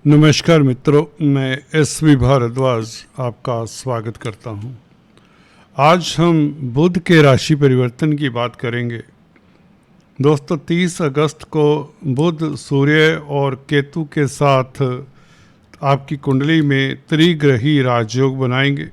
नमस्कार मित्रों, मैं एस.वी. भारद्वाज आपका स्वागत करता हूं। आज हम बुध के राशि परिवर्तन की बात करेंगे। दोस्तों, 30 अगस्त को बुध सूर्य और केतु के साथ आपकी कुंडली में त्रिग्रही राजयोग बनाएंगे।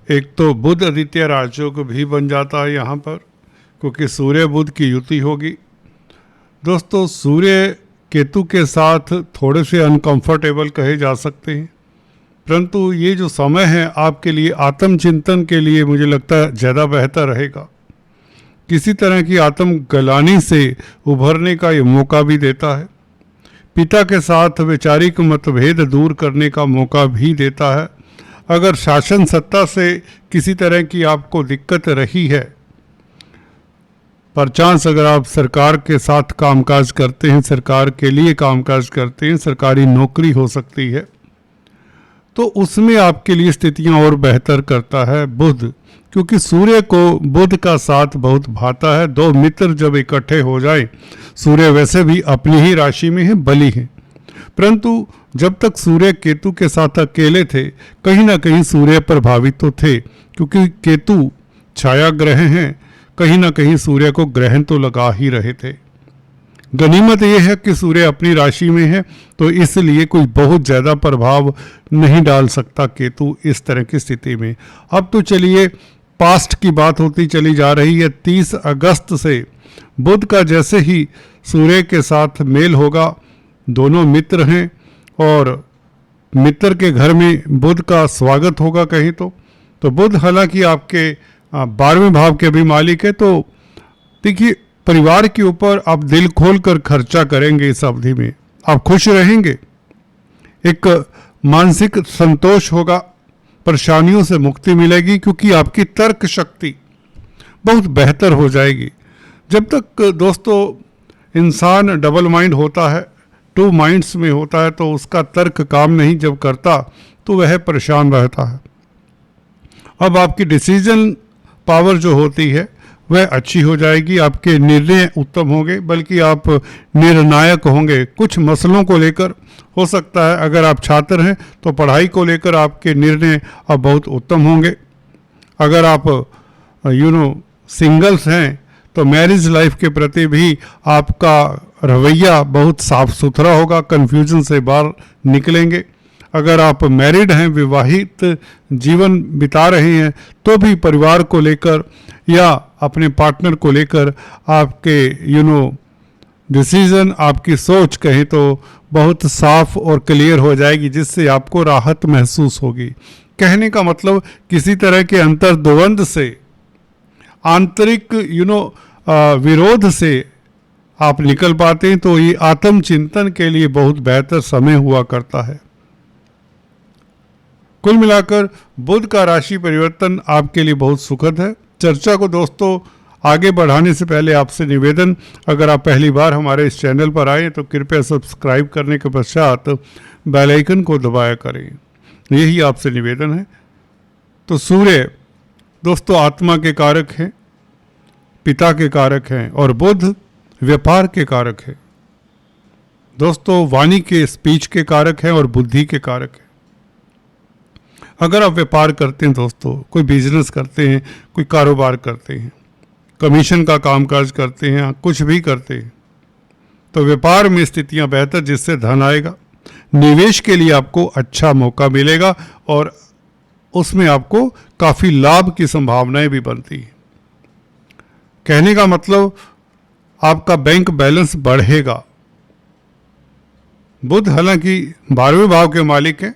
एक तो बुध आदित्य राजयोग भी बन जाता है यहाँ पर, क्योंकि सूर्य बुध की युति होगी। दोस्तों, सूर्य केतु के साथ थोड़े से अनकंफर्टेबल कहे जा सकते हैं, परंतु ये जो समय है आपके लिए आत्मचिंतन के लिए मुझे लगता है ज़्यादा बेहतर रहेगा। किसी तरह की आत्मग्लानि से उभरने का ये मौका भी देता है। पिता के साथ वैचारिक मतभेद दूर करने का मौका भी देता है। अगर शासन सत्ता से किसी तरह की आपको दिक्कत रही है, परचांस अगर आप सरकार के साथ कामकाज करते हैं, सरकार के लिए कामकाज करते हैं, सरकारी नौकरी हो सकती है, तो उसमें आपके लिए स्थितियां और बेहतर करता है बुध, क्योंकि सूर्य को बुध का साथ बहुत भाता है। दो मित्र जब इकट्ठे हो जाए, सूर्य वैसे भी अपनी ही राशि में है, बली है, परंतु जब तक सूर्य केतु के साथ अकेले थे, कहीं ना कहीं सूर्य प्रभावित तो थे, क्योंकि केतु छाया ग्रह हैं, कहीं ना कहीं सूर्य को ग्रहण तो लगा ही रहे थे। गनीमत यह है कि सूर्य अपनी राशि में है, तो इसलिए कोई बहुत ज़्यादा प्रभाव नहीं डाल सकता केतु इस तरह की स्थिति में। अब तो चलिए पास्ट की बात होती चली जा रही है। 30 अगस्त से बुध का जैसे ही सूर्य के साथ मेल होगा, दोनों मित्र हैं और मित्र के घर में बुध का स्वागत होगा कहीं तो बुध हालांकि आपके 12वें भाव के भी मालिक है, तो देखिए परिवार के ऊपर आप दिल खोल कर खर्चा करेंगे। इस अवधि में आप खुश रहेंगे, एक मानसिक संतोष होगा, परेशानियों से मुक्ति मिलेगी, क्योंकि आपकी तर्क शक्ति बहुत बेहतर हो जाएगी। जब तक दोस्तों इंसान डबल माइंड होता है, 2 माइंड्स में होता है, तो उसका तर्क काम नहीं जब करता तो वह परेशान रहता है। अब आपकी डिसीजन पावर जो होती है वह अच्छी हो जाएगी, आपके निर्णय उत्तम होंगे, बल्कि आप निर्णायक होंगे। कुछ मसलों को लेकर हो सकता है, अगर आप छात्र हैं तो पढ़ाई को लेकर आपके निर्णय अब बहुत उत्तम होंगे। अगर आप सिंगल्स हैं तो मैरिज लाइफ के प्रति भी आपका रवैया बहुत साफ सुथरा होगा, कन्फ्यूजन से बाहर निकलेंगे। अगर आप मैरिड हैं, विवाहित जीवन बिता रहे हैं, तो भी परिवार को लेकर या अपने पार्टनर को लेकर आपके डिसीजन, आपकी सोच कहें तो बहुत साफ और क्लियर हो जाएगी, जिससे आपको राहत महसूस होगी। कहने का मतलब किसी तरह के अंतर्द्वंद से, आंतरिक विरोध से आप निकल पाते हैं, तो ये आत्मचिंतन के लिए बहुत बेहतर समय हुआ करता है। कुल मिलाकर बुध का राशि परिवर्तन आपके लिए बहुत सुखद है। चर्चा को दोस्तों आगे बढ़ाने से पहले आपसे निवेदन, अगर आप पहली बार हमारे इस चैनल पर आए तो कृपया सब्सक्राइब करने के पश्चात बेल आइकन को दबाया करें, यही आपसे निवेदन है। तो सूर्य दोस्तों आत्मा के कारक हैं, पिता के कारक हैं, और बुध व्यापार के कारक है। दोस्तों वाणी के, स्पीच के कारक हैं और बुद्धि के कारक हैं। अगर आप व्यापार करते हैं दोस्तों, कोई बिजनेस करते हैं, कोई कारोबार करते हैं, कमीशन का कामकाज करते हैं, कुछ भी करते हैं, तो व्यापार में स्थितियां बेहतर, जिससे धन आएगा। निवेश के लिए आपको अच्छा मौका मिलेगा और उसमें आपको काफ़ी लाभ की संभावनाएं भी बनती हैं। कहने का मतलब आपका बैंक बैलेंस बढ़ेगा। बुध हालांकि 12वें भाव के मालिक हैं,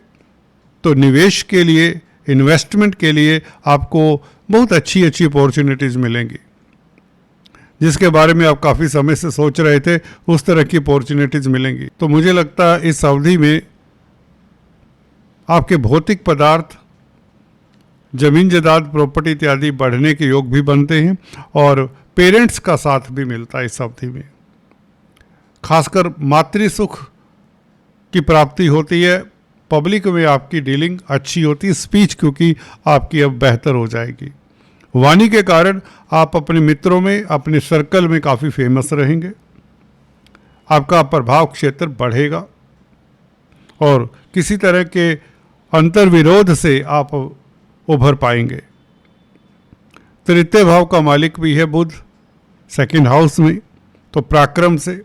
तो निवेश के लिए, इन्वेस्टमेंट के लिए आपको बहुत अच्छी अच्छी अपॉर्चुनिटीज़ मिलेंगी, जिसके बारे में आप काफ़ी समय से सोच रहे थे, उस तरह की अपॉर्चुनिटीज़ मिलेंगी। तो मुझे लगता है इस अवधि में आपके भौतिक पदार्थ, जमीन जायदाद, प्रॉपर्टी इत्यादि बढ़ने के योग भी बनते हैं, और पेरेंट्स का साथ भी मिलता है इस अवधि में। खासकर मातृ सुख की प्राप्ति होती है। पब्लिक में आपकी डीलिंग अच्छी होती है, स्पीच क्योंकि आपकी अब बेहतर हो जाएगी। वाणी के कारण आप अपने मित्रों में, अपने सर्कल में काफ़ी फेमस रहेंगे। आपका प्रभाव क्षेत्र बढ़ेगा। और किसी तरह के अंतर्विरोध से आप उभर पाएंगे। तृतीय भाव का मालिक भी है बुध सेकंड हाउस में, तो पराक्रम से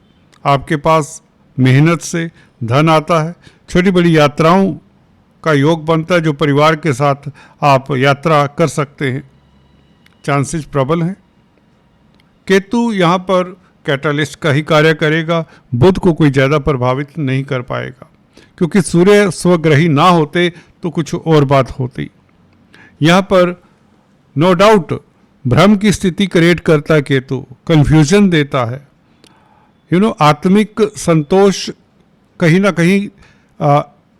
आपके पास मेहनत से धन आता है। छोटी बड़ी यात्राओं का योग बनता है, जो परिवार के साथ आप यात्रा कर सकते हैं, चांसेस प्रबल हैं। केतु यहाँ पर कैटलिस्ट का ही कार्य करेगा, बुध को कोई ज़्यादा प्रभावित नहीं कर पाएगा, क्योंकि सूर्य स्वग्रही ना होते तो कुछ और बात होती। यहाँ पर नो डाउट भ्रम की स्थिति क्रिएट करता है केतु, कंफ्यूजन देता है, आत्मिक संतोष कहीं ना कहीं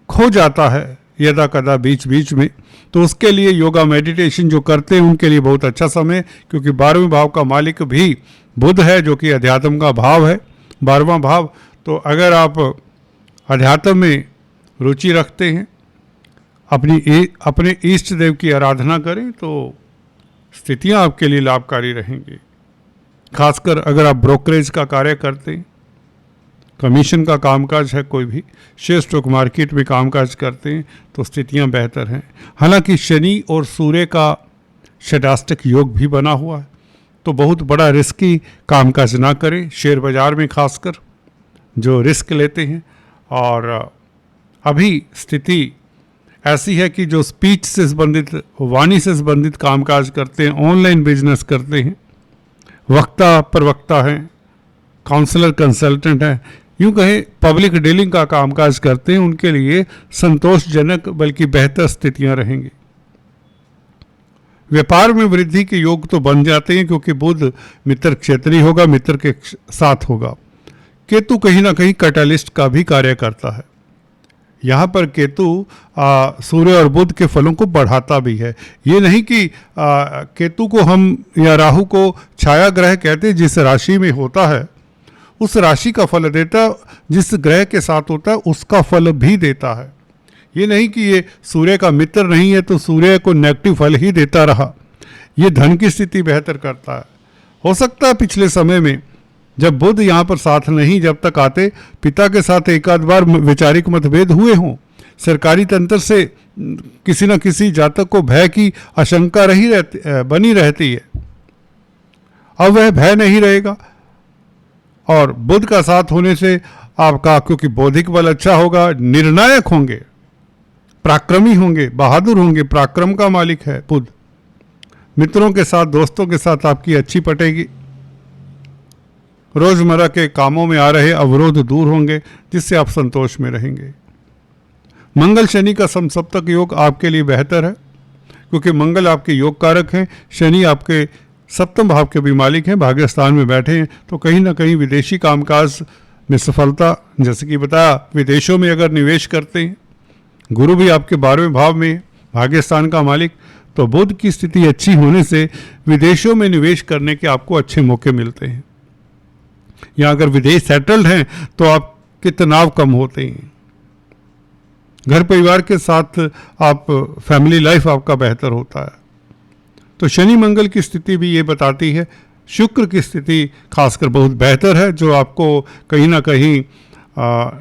खो जाता है यदा कदा बीच बीच में। तो उसके लिए योगा मेडिटेशन जो करते हैं उनके लिए बहुत अच्छा समय, क्योंकि 12वें भाव का मालिक भी बुध है, जो कि अध्यात्म का भाव है, 12वां भाव। तो अगर आप अध्यात्म में रुचि रखते हैं, अपने इष्ट देव की आराधना करें, तो स्थितियां आपके लिए लाभकारी रहेंगी। खासकर अगर आप ब्रोकरेज का कार्य करते हैं, कमीशन का कामकाज है, कोई भी शेयर स्टॉक मार्केट में कामकाज करते हैं, तो स्थितियां बेहतर हैं। हालांकि शनि और सूर्य का षडाष्टक योग भी बना हुआ है, तो बहुत बड़ा रिस्की कामकाज ना करें शेयर बाजार में, खासकर जो रिस्क लेते हैं। और अभी स्थिति ऐसी है कि जो स्पीच से संबंधित, वाणी से संबंधित कामकाज करते हैं, ऑनलाइन बिजनेस करते हैं, वक्ता प्रवक्ता हैं, काउंसलर कंसल्टेंट हैं, यूँ कहें पब्लिक डीलिंग का कामकाज करते हैं, उनके लिए संतोषजनक बल्कि बेहतर स्थितियां रहेंगी। व्यापार में वृद्धि के योग तो बन जाते हैं, क्योंकि बुध मित्र क्षेत्रीय होगा, मित्र के साथ होगा। केतु कहीं ना कहीं कैटलिस्ट का भी कार्य करता है। यहाँ पर केतु सूर्य और बुध के फलों को बढ़ाता भी है। ये नहीं कि केतु को हम या राहु को छाया ग्रह कहते हैं, जिस राशि में होता है उस राशि का फल देता, जिस ग्रह के साथ होता है उसका फल भी देता है। ये नहीं कि ये सूर्य का मित्र नहीं है तो सूर्य को नेगेटिव फल ही देता रहा। ये धन की स्थिति बेहतर करता है। हो सकता है पिछले समय में जब बुध यहाँ पर साथ नहीं जब तक आते, पिता के साथ एक आध बार वैचारिक मतभेद हुए हों, सरकारी तंत्र से किसी न किसी जातक को भय की आशंका बनी रहती है। अब वह भय नहीं रहेगा, और बुध का साथ होने से आपका, क्योंकि बौद्धिक बल अच्छा होगा, निर्णायक होंगे, पराक्रमी होंगे, बहादुर होंगे, पराक्रम का मालिक है बुध। मित्रों के साथ, दोस्तों के साथ आपकी अच्छी पटेगी। रोजमर्रा के कामों में आ रहे अवरोध दूर होंगे, जिससे आप संतोष में रहेंगे। मंगल शनि का समसप्तक योग आपके लिए बेहतर है, क्योंकि मंगल आपके योग कारक हैं, शनि आपके सप्तम भाव के भी मालिक हैं, भाग्यस्थान में बैठे हैं। तो कहीं ना कहीं विदेशी कामकाज में सफलता, जैसे कि बताया, विदेशों में अगर निवेश करते हैं, गुरु भी आपके 12वें भाव में, भाग्यस्थान का मालिक, तो बुध की स्थिति अच्छी होने से विदेशों में निवेश करने के आपको अच्छे मौके मिलते हैं। या अगर विदेश सेटल्ड हैं तो आपके तनाव कम होते हैं। घर परिवार के साथ आप, फैमिली लाइफ आपका बेहतर होता है। तो शनि मंगल की स्थिति भी ये बताती है। शुक्र की स्थिति खासकर बहुत बेहतर है, जो आपको कहीं ना कहीं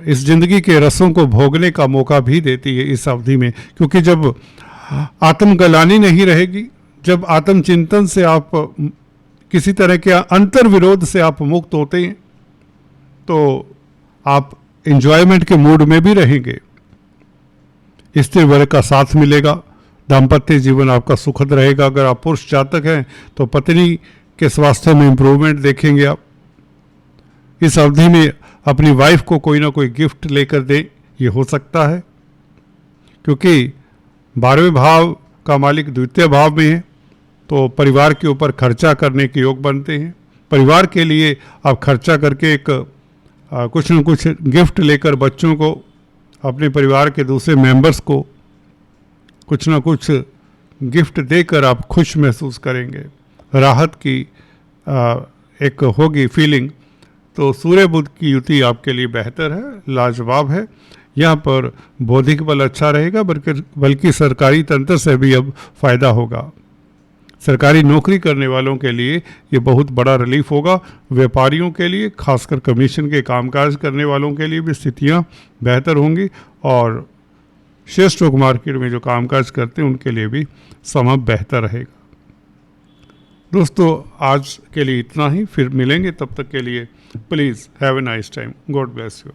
इस जिंदगी के रसों को भोगने का मौका भी देती है इस अवधि में, क्योंकि जब आत्मगलानी नहीं रहेगी, जब आत्मचिंतन से आप किसी तरह के अंतर्विरोध से आप मुक्त होते हैं, तो आप एंजॉयमेंट के मूड में भी रहेंगे। स्त्री वर्ग का साथ मिलेगा, दाम्पत्य जीवन आपका सुखद रहेगा। अगर आप पुरुष जातक हैं तो पत्नी के स्वास्थ्य में इंप्रूवमेंट देखेंगे आप। इस अवधि में अपनी वाइफ को कोई ना कोई गिफ्ट लेकर दें, ये हो सकता है, क्योंकि 12वें भाव का मालिक द्वितीय भाव में है, तो परिवार के ऊपर खर्चा करने के योग बनते हैं। परिवार के लिए आप खर्चा करके एक कुछ न कुछ गिफ्ट लेकर बच्चों को, अपने परिवार के दूसरे मेंबर्स को कुछ न कुछ गिफ्ट देकर आप खुश महसूस करेंगे, राहत की एक होगी फीलिंग। तो सूर्य बुध की युति आपके लिए बेहतर है, लाजवाब है। यहाँ पर बौद्धिक बल अच्छा रहेगा, बल्कि सरकारी तंत्र से भी अब फायदा होगा। सरकारी नौकरी करने वालों के लिए ये बहुत बड़ा रिलीफ होगा। व्यापारियों के लिए, खासकर कमीशन के कामकाज करने वालों के लिए भी स्थितियाँ बेहतर होंगी। और शेयर स्टॉक मार्केट में जो कामकाज करते हैं उनके लिए भी समय बेहतर रहेगा। दोस्तों आज के लिए इतना ही, फिर मिलेंगे, तब तक के लिए please have a nice time, God bless you.